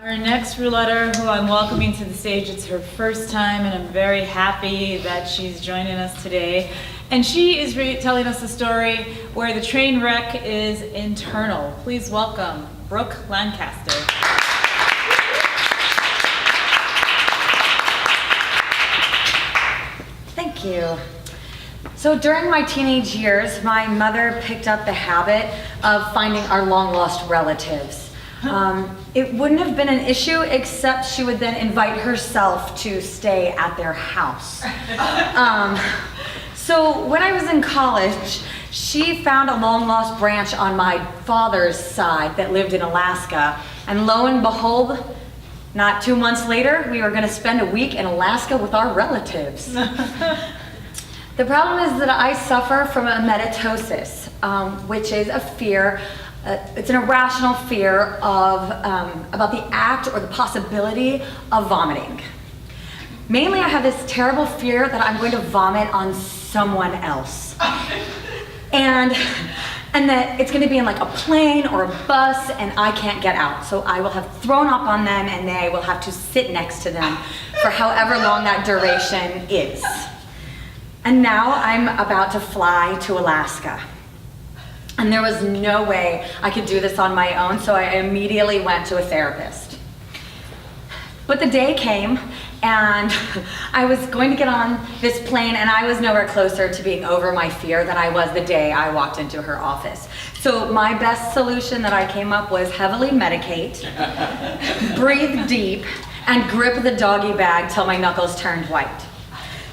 Our next rouletter, who I'm welcoming to the stage, it's her first time, and I'm very happy that she's joining us today. And she is telling us a story where the train wreck is internal. Please welcome Brooke Lancaster. Thank you. So during my teenage years, my mother picked up the habit of finding our long-lost relatives. It wouldn't have been an issue except she would then invite herself to stay at their house. So when I was in college, she found a long-lost branch on my father's side that lived in Alaska, and lo and behold, not 2 months later, we were going to spend a week in Alaska with our relatives. The problem is that I suffer from emetitosis, which is a fear. It's an irrational fear of about the act or the possibility of vomiting. Mainly, I have this terrible fear that I'm going to vomit on someone else, and that it's going to be in like a plane or a bus, and I can't get out. So I will have thrown up on them, and they will have to sit next to them for however long that duration is. And now I'm about to fly to Alaska. And there was no way I could do this on my own, so I immediately went to a therapist. But the day came, and I was going to get on this plane, and I was nowhere closer to being over my fear than I was the day I walked into her office. So my best solution that I came up was heavily medicate, breathe deep, and grip the doggy bag till my knuckles turned white.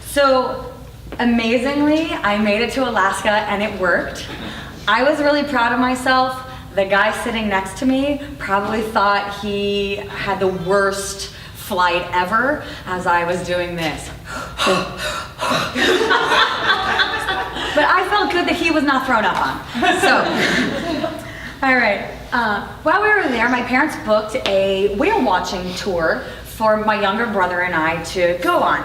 So amazingly, I made it to Alaska, and it worked. I was really proud of myself. The guy sitting next to me probably thought he had the worst flight ever as I was doing this. But I felt good that he was not thrown up on. So, all right. While we were there, my parents booked a whale watching tour for my younger brother and I to go on.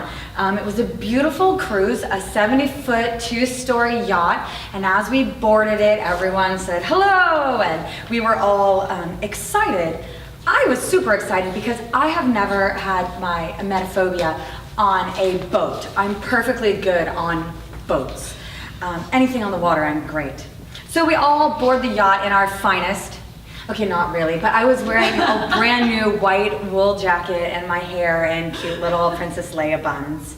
It was a beautiful cruise, a 70-foot, 2-story yacht, and as we boarded it, everyone said hello, and we were all excited. I was super excited because I have never had my emetophobia on a boat. I'm perfectly good on boats. Anything on the water, I'm great. So we all board the yacht in our finest. Okay, not really, but I was wearing a brand new white wool jacket and my hair in cute little Princess Leia buns.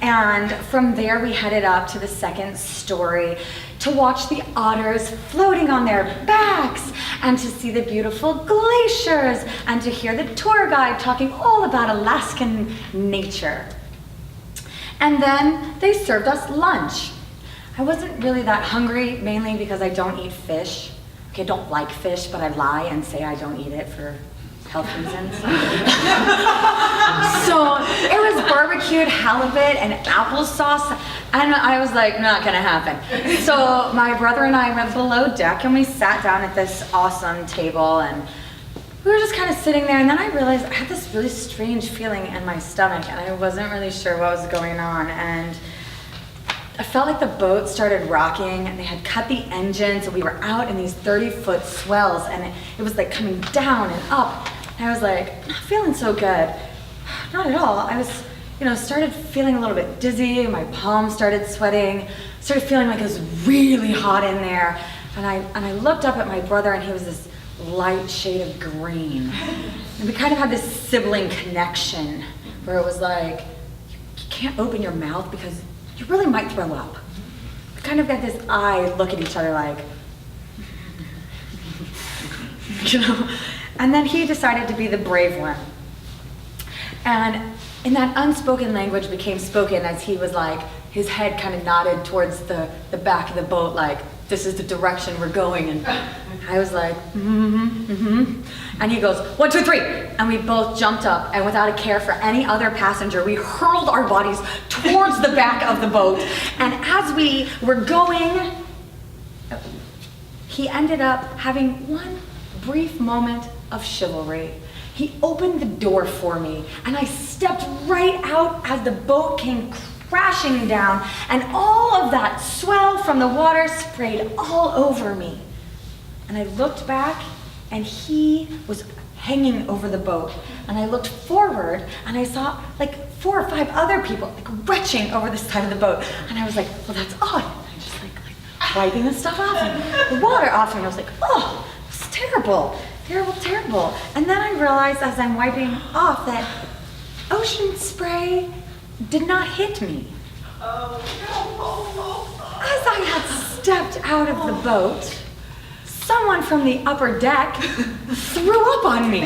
And from there we headed up to the second story to watch the otters floating on their backs and to see the beautiful glaciers and to hear the tour guide talking all about Alaskan nature. And then they served us lunch. I wasn't really that hungry, mainly because I don't eat fish. Okay, I don't like fish, but I lie and say I don't eat it for health reasons. So it was barbecued halibut and applesauce, and I was like, not gonna happen. So my brother and I went below deck and we sat down at this awesome table, and we were just kind of sitting there, and then I realized I had this really strange feeling in my stomach, and I wasn't really sure what was going on, and I felt like the boat started rocking, and they had cut the engine, so we were out in these 30-foot swells, and it was like coming down and up. And I was like, not feeling so good. Not at all. I was, started feeling a little bit dizzy. My palms started sweating. Started feeling like it was really hot in there. And I looked up at my brother, and he was this light shade of green. And we kind of had this sibling connection where it was like, you can't open your mouth because you really might throw up. We kind of got this eye look at each other like, And then he decided to be the brave one. And in that unspoken language became spoken as he was like, his head kind of nodded towards the back of the boat like, this is the direction we're going. And I was like, And he goes, 1, 2, 3. And we both jumped up, and without a care for any other passenger, we hurled our bodies towards the back of the boat. And as we were going, he ended up having one brief moment of chivalry. He opened the door for me, and I stepped right out as the boat came crashing down, and all of that swell from the water sprayed all over me. And I looked back, and he was hanging over the boat. And I looked forward and I saw like 4 or 5 other people like retching over the side of the boat. And I was like, well, that's odd. And I just like wiping the stuff off and the water off. And I was like, oh, it's terrible, terrible, terrible. And then I realized as I'm wiping off that ocean spray did not hit me. As I had stepped out of the boat, someone from the upper deck threw up on me.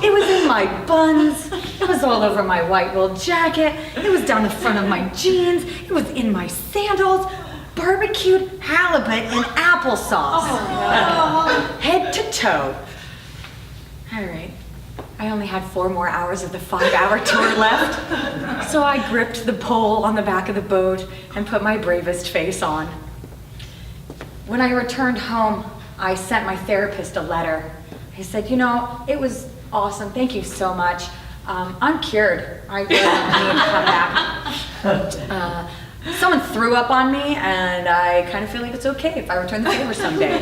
It was in my buns, it was all over my white wool jacket, it was down the front of my jeans, it was in my sandals, barbecued halibut and applesauce. Head to toe. All right. I only had 4 more hours of the 5-hour tour left, so I gripped the pole on the back of the boat and put my bravest face on. When I returned home, I sent my therapist a letter. I said, you know, it was awesome, thank you so much. I'm cured, I really don't need to come back. Someone threw up on me, and I kind of feel like it's okay if I return the favor someday.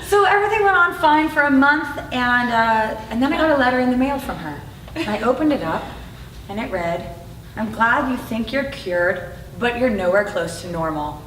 So everything went on fine for a month, and then I got a letter in the mail from her. And I opened it up, and it read, I'm glad you think you're cured, but you're nowhere close to normal.